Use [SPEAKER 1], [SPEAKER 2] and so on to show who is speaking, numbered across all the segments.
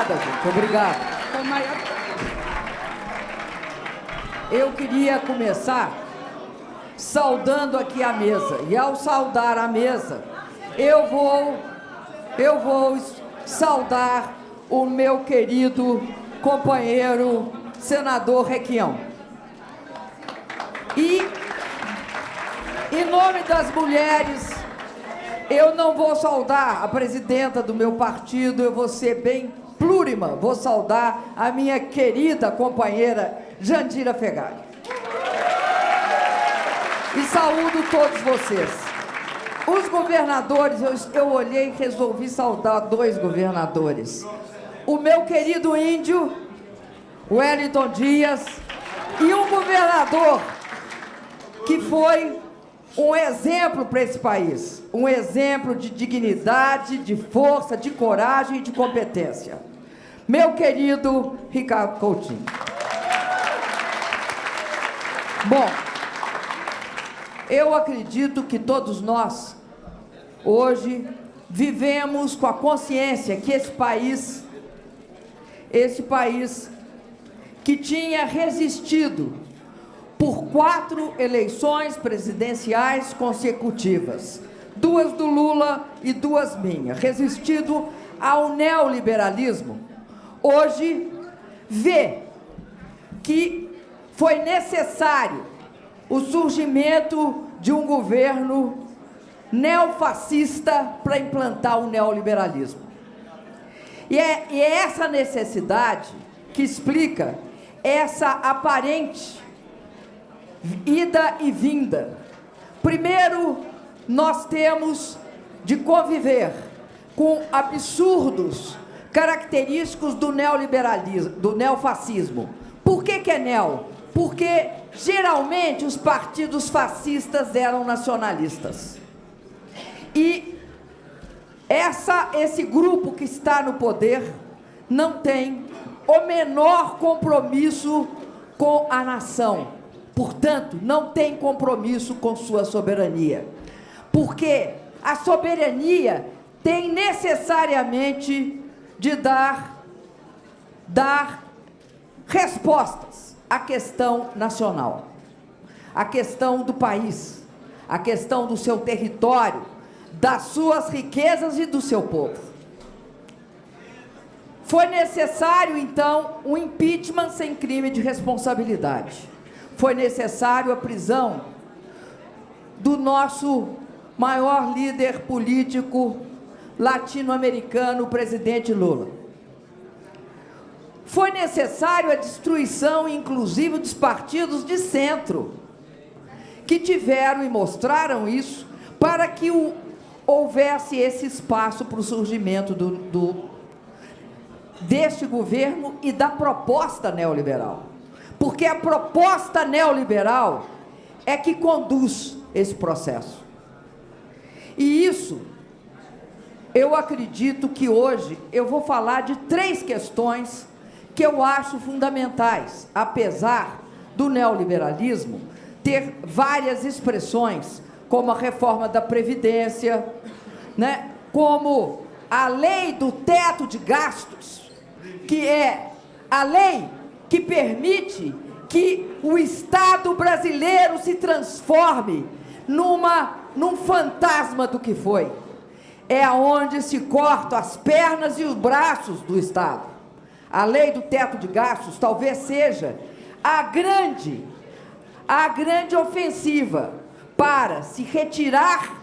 [SPEAKER 1] Obrigada, gente. Obrigado. Eu queria começar saudando aqui a mesa. E ao saudar a mesa, eu vou saudar o meu querido companheiro senador Requião. E, em nome das mulheres, eu não vou saudar a presidenta do meu partido, eu vou ser bem plurima, vou saudar a minha querida companheira Jandira Fegali. E saúdo todos vocês. Os governadores, eu olhei e resolvi saudar 2 governadores. O meu querido índio, Wellington Dias, e um governador que foi um exemplo para esse país, um exemplo de dignidade, de força, de coragem e de competência. Meu querido Ricardo Coutinho. Bom, eu acredito que todos nós, hoje, vivemos com a consciência que esse país que tinha resistido por 4 eleições presidenciais consecutivas, 2 do Lula e 2 minhas, resistido ao neoliberalismo, hoje vê que foi necessário o surgimento de um governo neofascista para implantar o neoliberalismo. E é essa necessidade que explica essa aparente ida e vinda. Primeiro, nós temos de conviver com absurdos característicos do neoliberalismo, do neofascismo. Por que é neo? Porque geralmente os partidos fascistas eram nacionalistas. E esse grupo que está no poder não tem o menor compromisso com a nação. Portanto, não tem compromisso com sua soberania. Porque a soberania tem necessariamente de dar respostas à questão nacional, à questão do país, à questão do seu território, das suas riquezas e do seu povo. Foi necessário, então, um impeachment sem crime de responsabilidade. Foi necessário a prisão do nosso maior líder político latino-americano, o presidente Lula. Foi necessário a destruição, inclusive, dos partidos de centro, que tiveram e mostraram isso, para que houvesse esse espaço para o surgimento deste governo e da proposta neoliberal. Porque a proposta neoliberal é que conduz esse processo. E isso, eu acredito que hoje eu vou falar de 3 questões que eu acho fundamentais, apesar do neoliberalismo ter várias expressões, como a reforma da Previdência, né? Como a lei do teto de gastos, que é a lei que permite que o Estado brasileiro se transforme num fantasma do que foi. É aonde se cortam as pernas e os braços do Estado. A lei do teto de gastos talvez seja a grande ofensiva para se retirar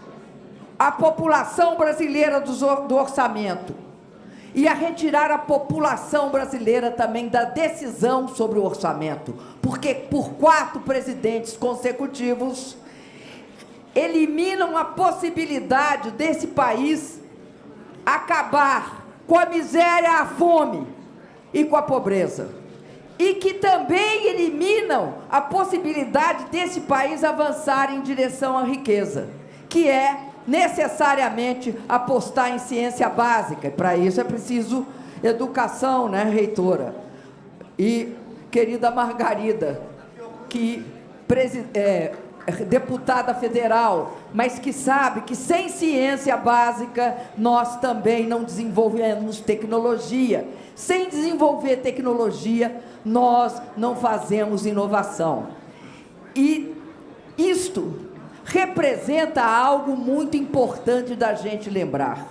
[SPEAKER 1] a população brasileira do orçamento e a retirar a população brasileira também da decisão sobre o orçamento, porque por 4 presidentes consecutivos eliminam a possibilidade desse país acabar com a miséria, a fome e com a pobreza, e que também eliminam a possibilidade desse país avançar em direção à riqueza, que é necessariamente apostar em ciência básica, e para isso é preciso educação, né, reitora? E, querida Margarida, que deputada federal, mas que sabe que sem ciência básica nós também não desenvolvemos tecnologia. Sem desenvolver tecnologia, nós não fazemos inovação. E isto representa algo muito importante da gente lembrar.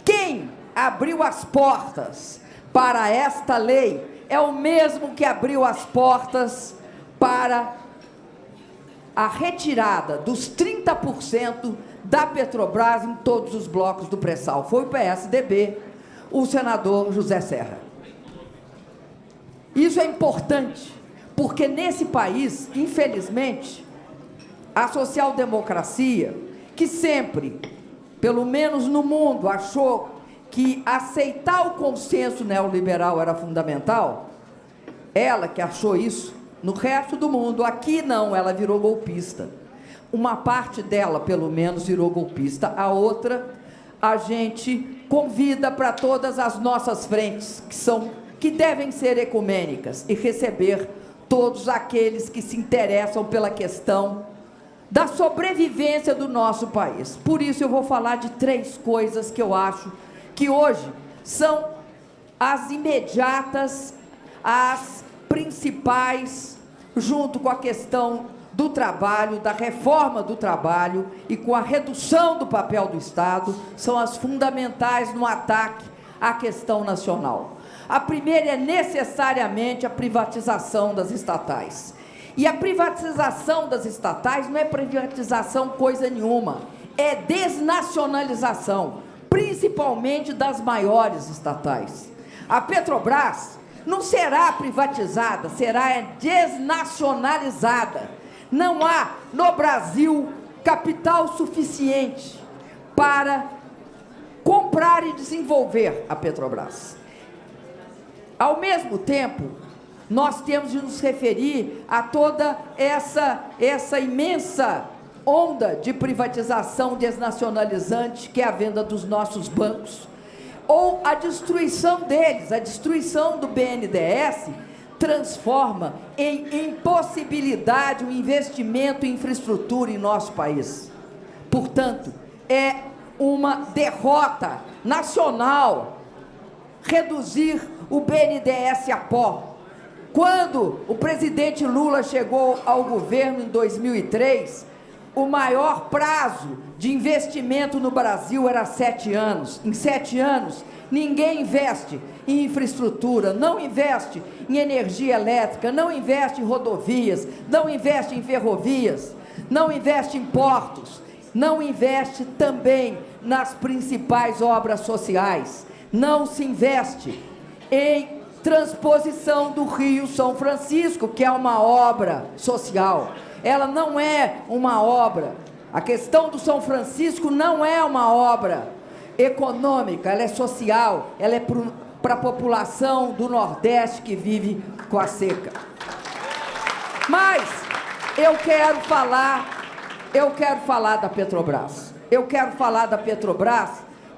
[SPEAKER 1] Quem abriu as portas para esta lei é o mesmo que abriu as portas para a retirada dos 30% da Petrobras em todos os blocos do pré-sal. Foi o PSDB, o senador José Serra. Isso é importante, porque nesse país, infelizmente, a social-democracia, que sempre, pelo menos no mundo, achou que aceitar o consenso neoliberal era fundamental, ela que achou isso, no resto do mundo, aqui não, ela virou golpista. Uma parte dela, pelo menos, virou golpista. A outra, a gente convida para todas as nossas frentes, que devem ser ecumênicas, e receber todos aqueles que se interessam pela questão da sobrevivência do nosso país. Por isso eu vou falar de 3 coisas que eu acho que hoje são as imediatas, as principais, junto com a questão do trabalho, da reforma do trabalho e com a redução do papel do Estado, são as fundamentais no ataque à questão nacional. A primeira é necessariamente a privatização das estatais. E a privatização das estatais não é privatização coisa nenhuma, é desnacionalização, principalmente das maiores estatais. A Petrobras não será privatizada, será desnacionalizada. Não há no Brasil capital suficiente para comprar e desenvolver a Petrobras. Ao mesmo tempo, nós temos de nos referir a toda essa imensa onda de privatização desnacionalizante, que é a venda dos nossos bancos, ou a destruição deles. A destruição do BNDES transforma em impossibilidade o investimento em infraestrutura em nosso país. Portanto, é uma derrota nacional reduzir o BNDES a pó. Quando o presidente Lula chegou ao governo em 2003, o maior prazo de investimento no Brasil era 7 anos. Em 7 anos, ninguém investe em infraestrutura, não investe em energia elétrica, não investe em rodovias, não investe em ferrovias, não investe em portos, não investe também nas principais obras sociais, não se investe em transposição do Rio São Francisco, que é uma obra social. Ela não é uma obra, a questão do São Francisco não é uma obra econômica, ela é social, ela é para a população do Nordeste que vive com a seca. Mas eu quero falar da Petrobras. Eu quero falar da Petrobras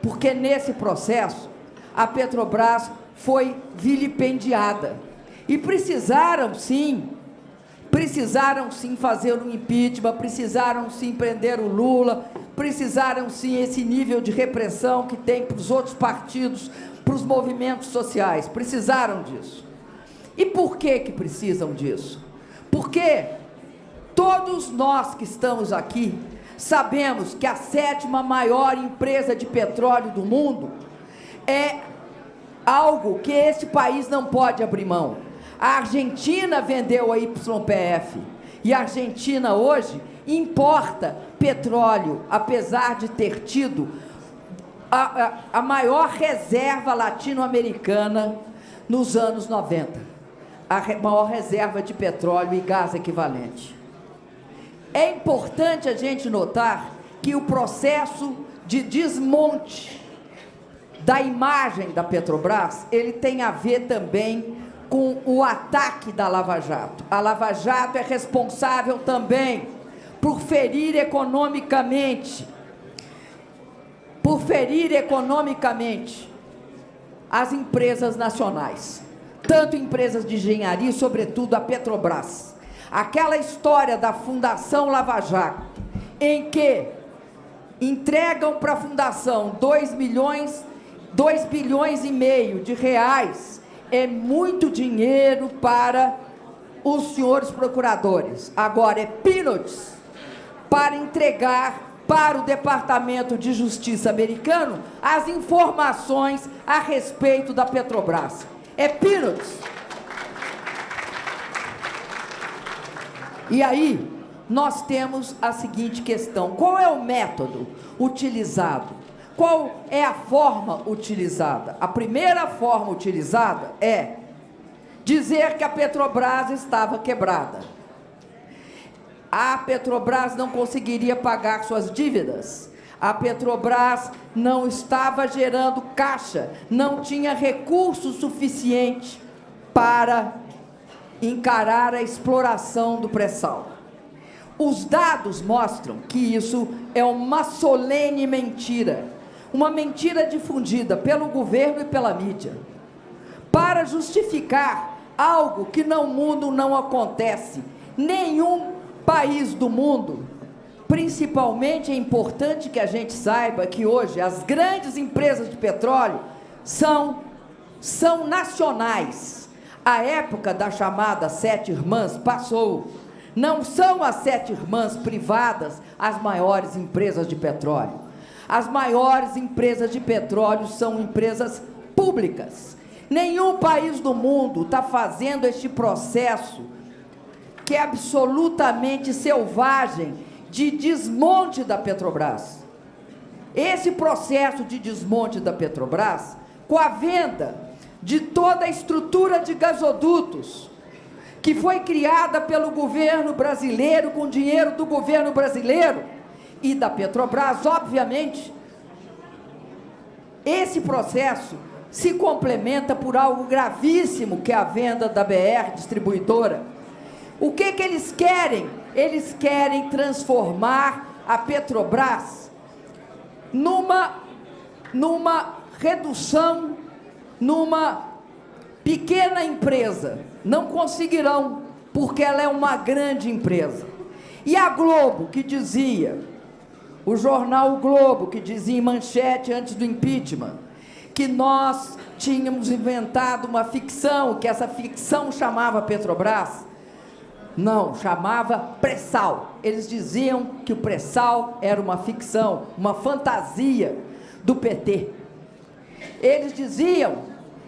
[SPEAKER 1] porque nesse processo a Petrobras foi vilipendiada e precisaram sim fazer um impeachment, precisaram sim prender o Lula, precisaram sim esse nível de repressão que tem para os outros partidos, para os movimentos sociais, precisaram disso. E por que precisam disso? Porque todos nós que estamos aqui sabemos que a 7ª maior empresa de petróleo do mundo é algo que esse país não pode abrir mão. A Argentina vendeu a YPF e a Argentina hoje importa petróleo, apesar de ter tido a maior reserva latino-americana nos anos 90, a maior reserva de petróleo e gás equivalente. É importante a gente notar que o processo de desmonte da imagem da Petrobras, ele tem a ver também com o ataque da Lava Jato. A Lava Jato é responsável também por ferir economicamente as empresas nacionais, tanto empresas de engenharia, sobretudo a Petrobras. Aquela história da Fundação Lava Jato, em que entregam para a fundação 2 bilhões e meio de reais, é muito dinheiro para os senhores procuradores. Agora é peanuts para entregar para o Departamento de Justiça americano as informações a respeito da Petrobras. É peanuts. E aí, nós temos a seguinte questão: qual é o método utilizado? Qual é a forma utilizada? A primeira forma utilizada é dizer que a Petrobras estava quebrada. A Petrobras não conseguiria pagar suas dívidas. A Petrobras não estava gerando caixa, não tinha recurso suficiente para encarar a exploração do pré-sal. Os dados mostram que isso é uma solene mentira, uma mentira difundida pelo governo e pela mídia, para justificar algo que no mundo não acontece. Nenhum país do mundo, principalmente é importante que a gente saiba que hoje as grandes empresas de petróleo são nacionais. A época da chamada Sete Irmãs passou. Não são as Sete Irmãs privadas as maiores empresas de petróleo. As maiores empresas de petróleo são empresas públicas. Nenhum país do mundo está fazendo este processo, que é absolutamente selvagem, de desmonte da Petrobras. Esse processo de desmonte da Petrobras, com a venda de toda a estrutura de gasodutos, que foi criada pelo governo brasileiro, com dinheiro do governo brasileiro e da Petrobras, obviamente, esse processo se complementa por algo gravíssimo, que é a venda da BR Distribuidora. O que eles querem? Eles querem transformar a Petrobras numa redução, numa pequena empresa. Não conseguirão, porque ela é uma grande empresa. E a Globo, que dizia, o jornal O Globo, que dizia em manchete antes do impeachment, que nós tínhamos inventado uma ficção, que essa ficção chamava Petrobras. Não, chamava pré-sal. Eles diziam que o pré-sal era uma ficção, uma fantasia do PT. Eles diziam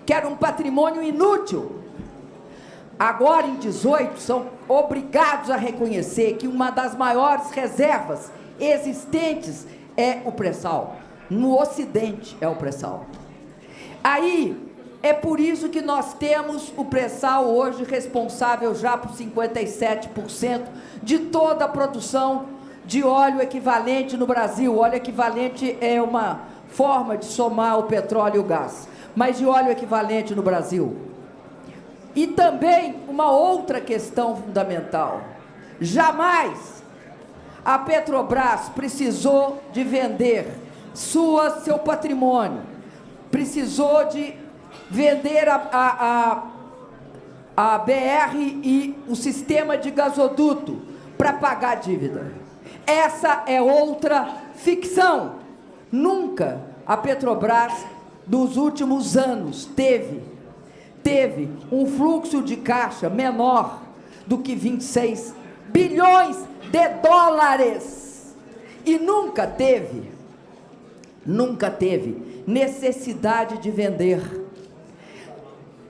[SPEAKER 1] que era um patrimônio inútil. Agora, em 18, são obrigados a reconhecer que uma das maiores reservas existentes é o pré-sal. No Ocidente é o pré-sal. Aí, é por isso que nós temos o pré-sal hoje responsável já por 57% de toda a produção de óleo equivalente no Brasil. Óleo equivalente é uma forma de somar o petróleo e o gás, mas de óleo equivalente no Brasil. E também uma outra questão fundamental: jamais a Petrobras precisou de vender seu patrimônio, precisou de vender a BR e o sistema de gasoduto para pagar a dívida. Essa é outra ficção. Nunca a Petrobras, nos últimos anos, teve um fluxo de caixa menor do que 26 bilhões de dólares. E nunca teve necessidade de vender.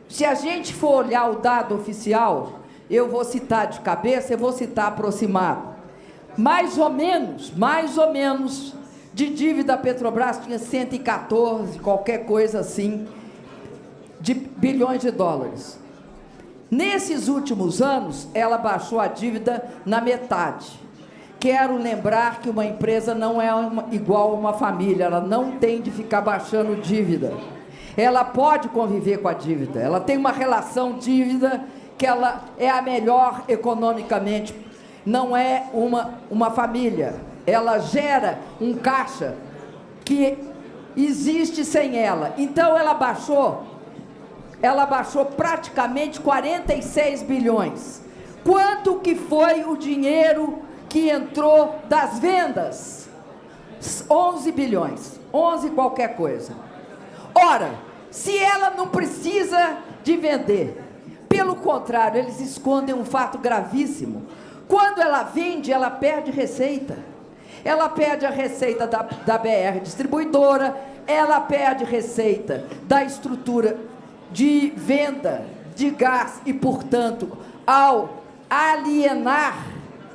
[SPEAKER 1] Se a gente for olhar o dado oficial, eu vou citar de cabeça, eu vou citar aproximado. Mais ou menos, de dívida a Petrobras tinha 114, qualquer coisa assim, de bilhões de dólares. Nesses últimos anos, ela baixou a dívida na metade. Quero lembrar que uma empresa não é igual a uma família, ela não tem de ficar baixando dívida. Ela pode conviver com a dívida, ela tem uma relação dívida que ela é a melhor economicamente, não é uma família, ela gera um caixa que existe sem ela. Então ela baixou praticamente 46 bilhões. Quanto que foi o dinheiro que entrou das vendas? 11 bilhões, 11 qualquer coisa. Ora, se ela não precisa de vender, pelo contrário, eles escondem um fato gravíssimo. Quando ela vende, ela perde receita. Ela perde a receita da BR Distribuidora, ela perde receita da estrutura de venda de gás e, portanto, ao alienar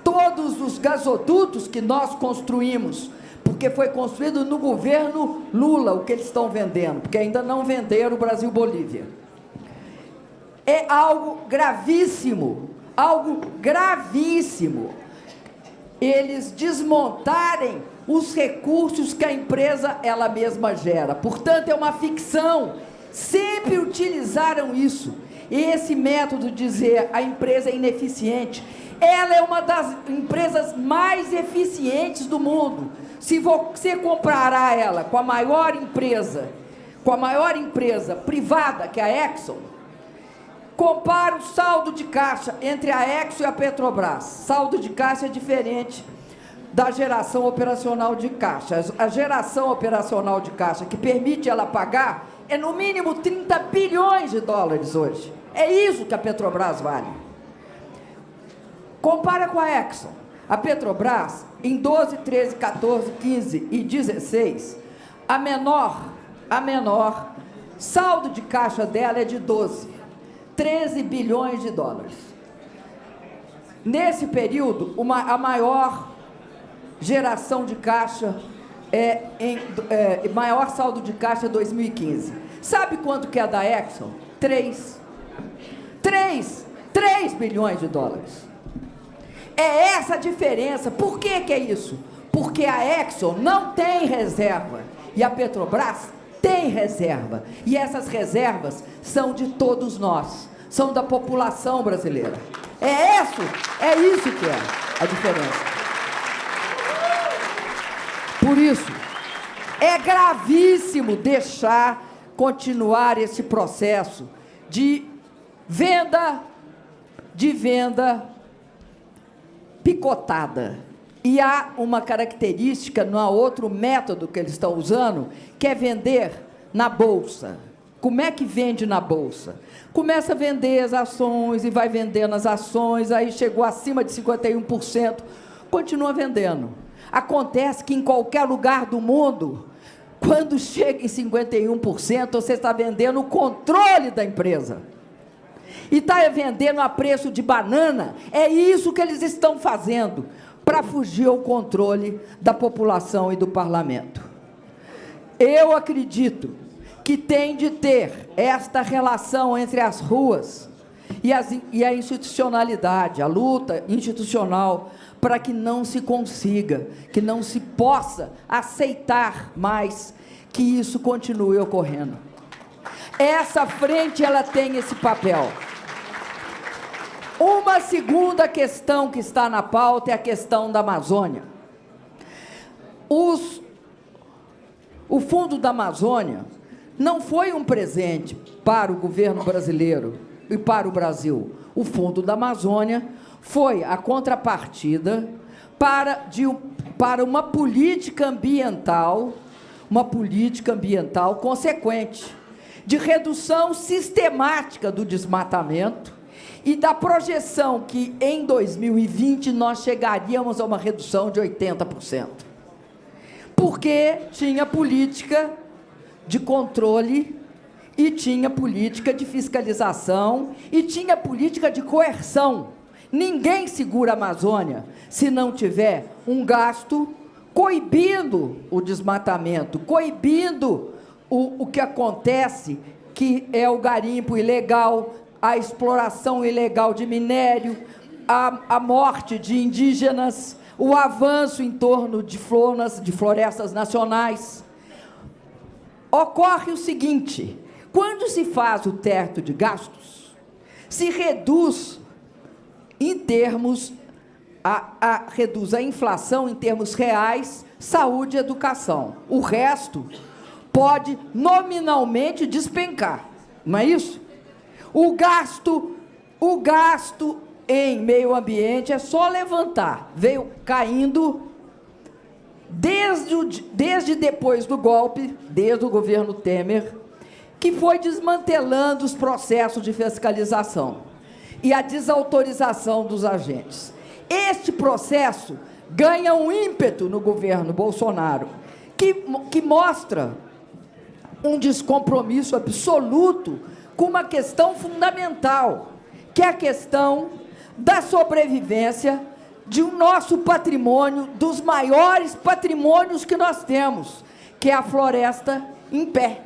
[SPEAKER 1] todos os gasodutos que nós construímos, porque foi construído no governo Lula, o que eles estão vendendo, porque ainda não venderam o Brasil-Bolívia. É algo gravíssimo, eles desmontarem os recursos que a empresa ela mesma gera. Portanto, é uma ficção. Sempre utilizaram isso. Esse método de dizer a empresa é ineficiente. Ela é uma das empresas mais eficientes do mundo. Se você comparará ela com a maior empresa privada, que é a Exxon, compara o saldo de caixa entre a Exxon e a Petrobras. Saldo de caixa é diferente da geração operacional de caixa. A geração operacional de caixa que permite ela pagar é no mínimo 30 bilhões de dólares hoje. É isso que a Petrobras vale. Compara com a Exxon. A Petrobras, em 12, 13, 14, 15 e 16, a menor saldo de caixa dela é de 13 bilhões de dólares. Nesse período, a maior geração de caixa maior saldo de caixa 2015. Sabe quanto que é a da Exxon? 3 bilhões de dólares. É essa a diferença. Por que que é isso? Porque a Exxon não tem reserva e a Petrobras tem reserva. E essas reservas são de todos nós, são da população brasileira. É isso que é a diferença. Por isso, é gravíssimo deixar continuar esse processo de venda picotada. E há uma característica no outro método que eles estão usando, que é vender na bolsa. Como é que vende na bolsa? Começa a vender as ações e vai vendendo as ações, aí chegou acima de 51%, continua vendendo. Acontece que em qualquer lugar do mundo, quando chega em 51%, você está vendendo o controle da empresa. E está vendendo a preço de banana. É isso que eles estão fazendo para fugir ao controle da população e do parlamento. Eu acredito que tem de ter esta relação entre as ruas e a institucionalidade, a luta institucional, para que não se consiga, que não se possa aceitar mais que isso continue ocorrendo. Essa frente, ela tem esse papel. Uma segunda questão que está na pauta é a questão da Amazônia. O Fundo da Amazônia não foi um presente para o governo brasileiro e para o Brasil. O Fundo da Amazônia foi a contrapartida para uma política ambiental consequente, de redução sistemática do desmatamento e da projeção que em 2020 nós chegaríamos a uma redução de 80%. Porque tinha política de controle e tinha política de fiscalização e tinha política de coerção. Ninguém segura a Amazônia se não tiver um gasto coibindo o desmatamento, coibindo o que acontece, que é o garimpo ilegal, a exploração ilegal de minério, a morte de indígenas, o avanço em torno de florestas nacionais. Ocorre o seguinte: quando se faz o teto de gastos, se reduz em termos, reduz a inflação em termos reais, saúde e educação. O resto pode nominalmente despencar, não é isso? O gasto em meio ambiente é só levantar. Veio caindo desde depois do golpe, desde o governo Temer, que foi desmantelando os processos de fiscalização e a desautorização dos agentes. Este processo ganha um ímpeto no governo Bolsonaro, que mostra um descompromisso absoluto com uma questão fundamental, que é a questão da sobrevivência de um nosso patrimônio, dos maiores patrimônios que nós temos, que é a floresta em pé,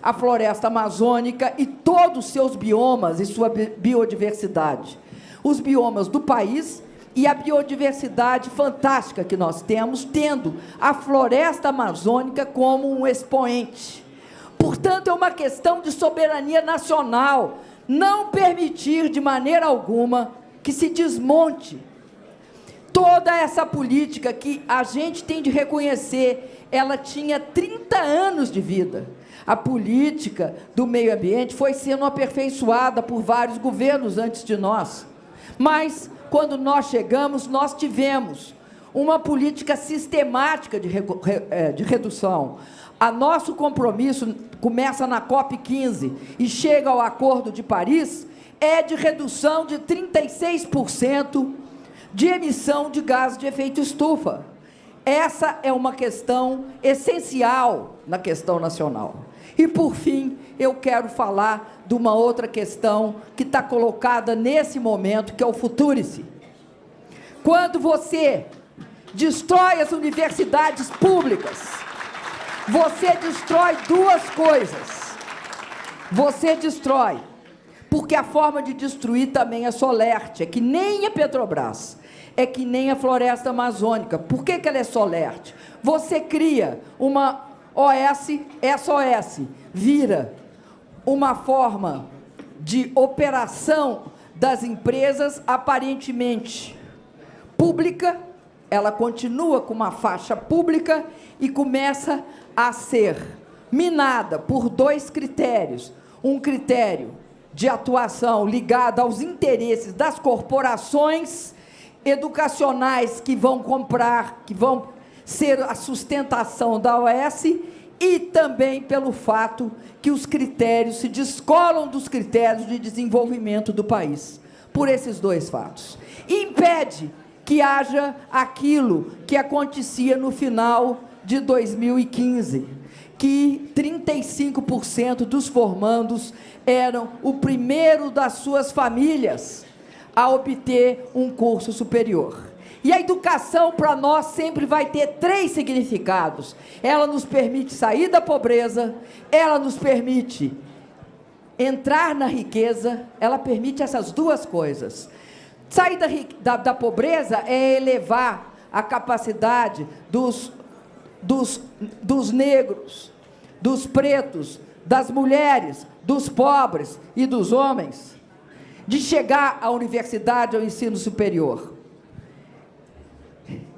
[SPEAKER 1] a floresta amazônica e todos os seus biomas e sua biodiversidade. Os biomas do país e a biodiversidade fantástica que nós temos, tendo a floresta amazônica como um expoente. Portanto, é uma questão de soberania nacional, não permitir de maneira alguma que se desmonte toda essa política que a gente tem de reconhecer, ela tinha 30 anos de vida. A política do meio ambiente foi sendo aperfeiçoada por vários governos antes de nós. Mas, quando nós chegamos, nós tivemos uma política sistemática de redução. A nosso compromisso começa na COP15 e chega ao Acordo de Paris, é de redução de 36% de emissão de gás de efeito estufa. Essa é uma questão essencial na questão nacional. E, por fim, eu quero falar de uma outra questão que está colocada nesse momento, que é o Futurice. Quando você destrói as universidades públicas, você destrói duas coisas. Você destrói, porque a forma de destruir também é solerte, é que nem a Petrobras, é que nem a floresta amazônica. Por que ela é solerte? Você cria uma SOS, vira uma forma de operação das empresas aparentemente pública, ela continua com uma faixa pública e começa a ser minada por dois critérios. Um critério de atuação ligado aos interesses das corporações educacionais que vão comprar, que vão ser a sustentação da OS, e também pelo fato que os critérios se descolam dos critérios de desenvolvimento do país. Por esses dois fatos. Impede que haja aquilo que acontecia no final de 2015, que 35% dos formandos eram o primeiro das suas famílias a obter um curso superior. E a educação, para nós, sempre vai ter três significados. Ela nos permite sair da pobreza, ela nos permite entrar na riqueza, ela permite essas duas coisas. Sair da pobreza é elevar a capacidade dos negros, dos pretos, das mulheres, dos pobres e dos homens, de chegar à universidade, ao ensino superior.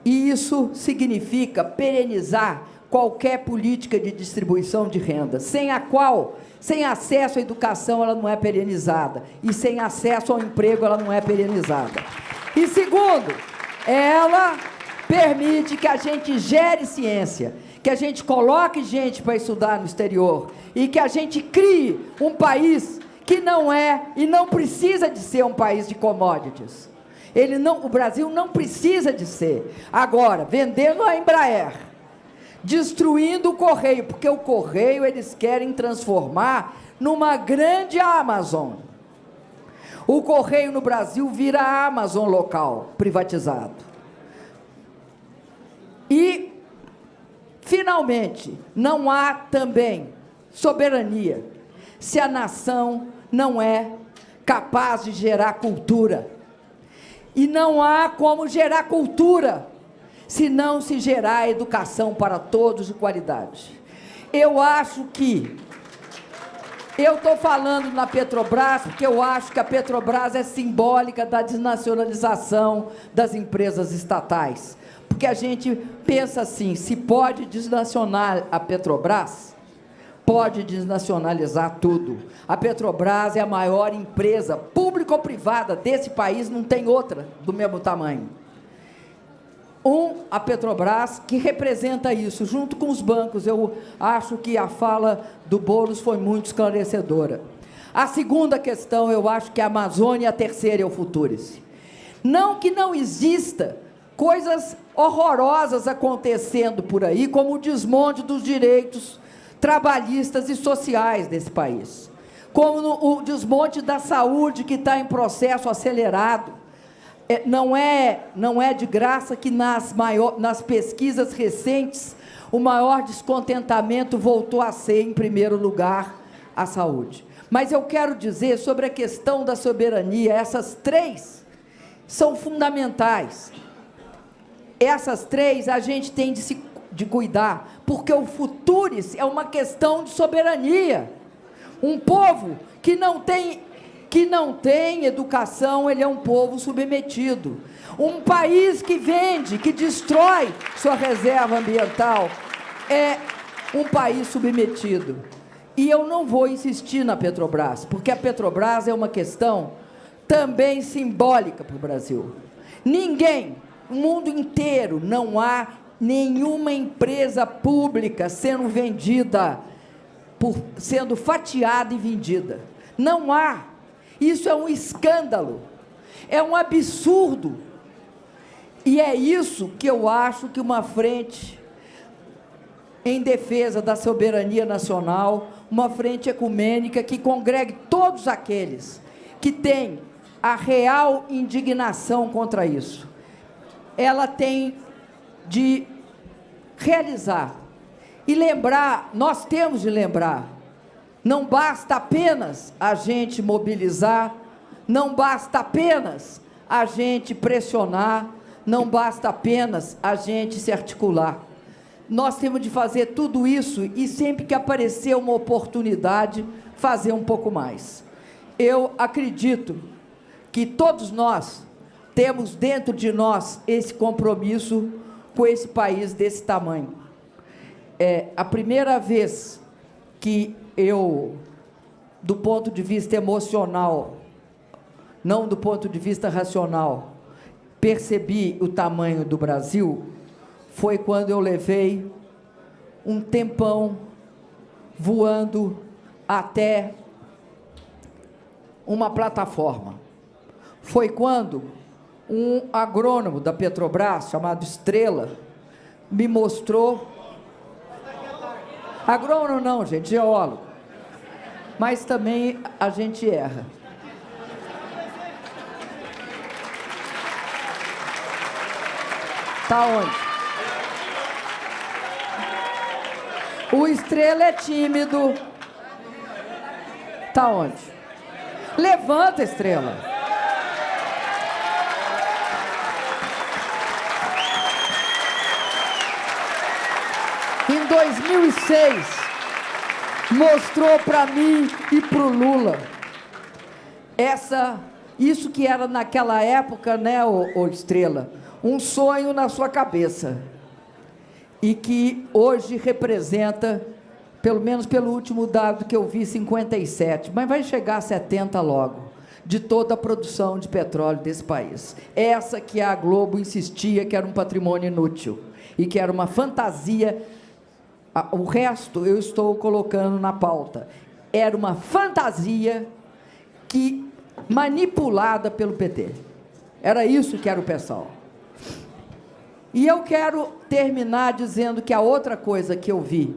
[SPEAKER 1] E isso significa perenizar qualquer política de distribuição de renda, sem a qual, sem acesso à educação, ela não é perenizada, e sem acesso ao emprego, ela não é perenizada. E segundo, ela permite que a gente gere ciência, que a gente coloque gente para estudar no exterior, e que a gente crie um país que não é e não precisa de ser um país de commodities. O Brasil não precisa de ser. Agora, vendendo a Embraer, destruindo o Correio, porque o Correio eles querem transformar numa grande Amazon. O Correio no Brasil vira a Amazon local, privatizado. E, finalmente, não há também soberania se a nação não é capaz de gerar cultura. E não há como gerar cultura se não se gerar educação para todos de qualidade. Eu acho que... Eu estou falando na Petrobras porque eu acho que a Petrobras é simbólica da desnacionalização das empresas estatais. Porque a gente pensa assim, se pode desnacionar a Petrobras, pode desnacionalizar tudo. A Petrobras é a maior empresa pública pública ou privada desse país não tem outra do mesmo tamanho. A Petrobras, que representa isso, junto com os bancos. Eu acho que a fala do Boulos foi muito esclarecedora. A segunda questão, eu acho que é a Amazônia, e a terceira é o Futurice. Não que não exista coisas horrorosas acontecendo por aí, como o desmonte dos direitos trabalhistas e sociais desse país, como o desmonte da saúde, que está em processo acelerado. Não é de graça que nas pesquisas recentes o maior descontentamento voltou a ser, em primeiro lugar, a saúde. Mas eu quero dizer sobre a questão da soberania, essas três são fundamentais. Essas três a gente tem de cuidar, porque o Futurice é uma questão de soberania. Um povo que não tem educação, ele é um povo submetido. Um país que vende, que destrói sua reserva ambiental, é um país submetido. E eu não vou insistir na Petrobras, porque a Petrobras é uma questão também simbólica para o Brasil. Ninguém, no mundo inteiro, não há nenhuma empresa pública sendo vendida, sendo fatiada e vendida. Não há. Isso é um escândalo, é um absurdo. E é isso que eu acho que uma frente em defesa da soberania nacional, uma frente ecumênica que congregue todos aqueles que têm a real indignação contra isso, ela tem de realizar e lembrar. Nós temos de lembrar, não basta apenas a gente mobilizar, não basta apenas a gente pressionar, não basta apenas a gente se articular. Nós temos de fazer tudo isso e, sempre que aparecer uma oportunidade, fazer um pouco mais. Eu acredito que todos nós temos dentro de nós esse compromisso com esse país desse tamanho. É a primeira vez que eu, do ponto de vista emocional, não do ponto de vista racional, percebi o tamanho do Brasil, foi quando eu levei um tempão voando até uma plataforma. Foi quando um agrônomo da Petrobras, chamado Estrela, me mostrou... Agrônomo não, gente, geólogo. Mas também a gente erra. Tá onde? O Estrela é tímido. Tá onde? Levanta, Estrela. Em 2006, mostrou para mim e para o Lula isso que era naquela época, né, o Estrela, um sonho na sua cabeça, e que hoje representa, pelo menos pelo último dado que eu vi, 57, mas vai chegar a 70 logo, de toda a produção de petróleo desse país. Essa que a Globo insistia que era um patrimônio inútil, e que era uma fantasia. O resto eu estou colocando na pauta. Era uma fantasia manipulada pelo PT. Era isso que era o pessoal. E eu quero terminar dizendo que a outra coisa que eu vi,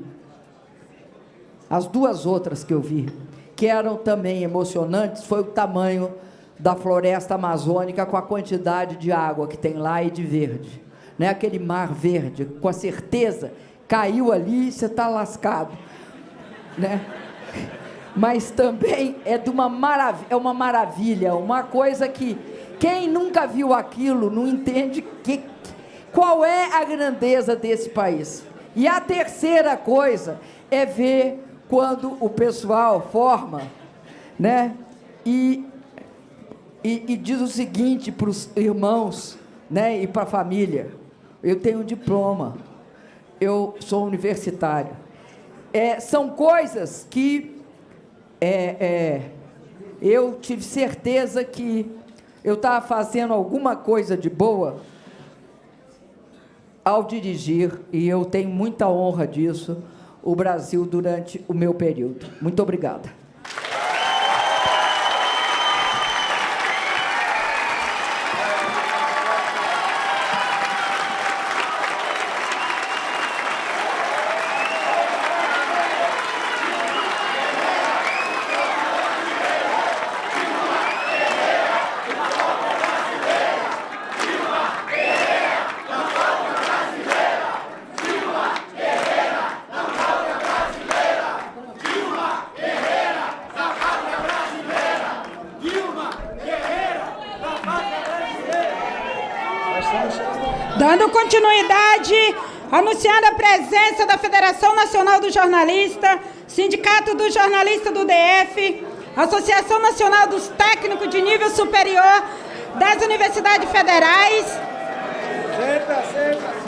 [SPEAKER 1] as duas outras que eu vi, que eram também emocionantes, foi o tamanho da floresta amazônica, com a quantidade de água que tem lá e de verde. Né? Aquele mar verde, com a certeza, caiu ali e você está lascado. Né? Mas também é uma maravilha, uma coisa que quem nunca viu aquilo não entende qual é a grandeza desse país. E a terceira coisa é ver quando o pessoal forma, né, e diz o seguinte para os irmãos, né, e para a família: eu tenho um diploma, eu sou universitário. São coisas que eu tive certeza que eu estava fazendo alguma coisa de boa ao dirigir, e eu tenho muita honra disso, o Brasil durante o meu período. Muito obrigada.
[SPEAKER 2] Dando continuidade, anunciando a presença da Federação Nacional do Jornalista, Sindicato do Jornalista do DF, Associação Nacional dos Técnicos de Nível Superior das Universidades Federais.
[SPEAKER 3] Senta.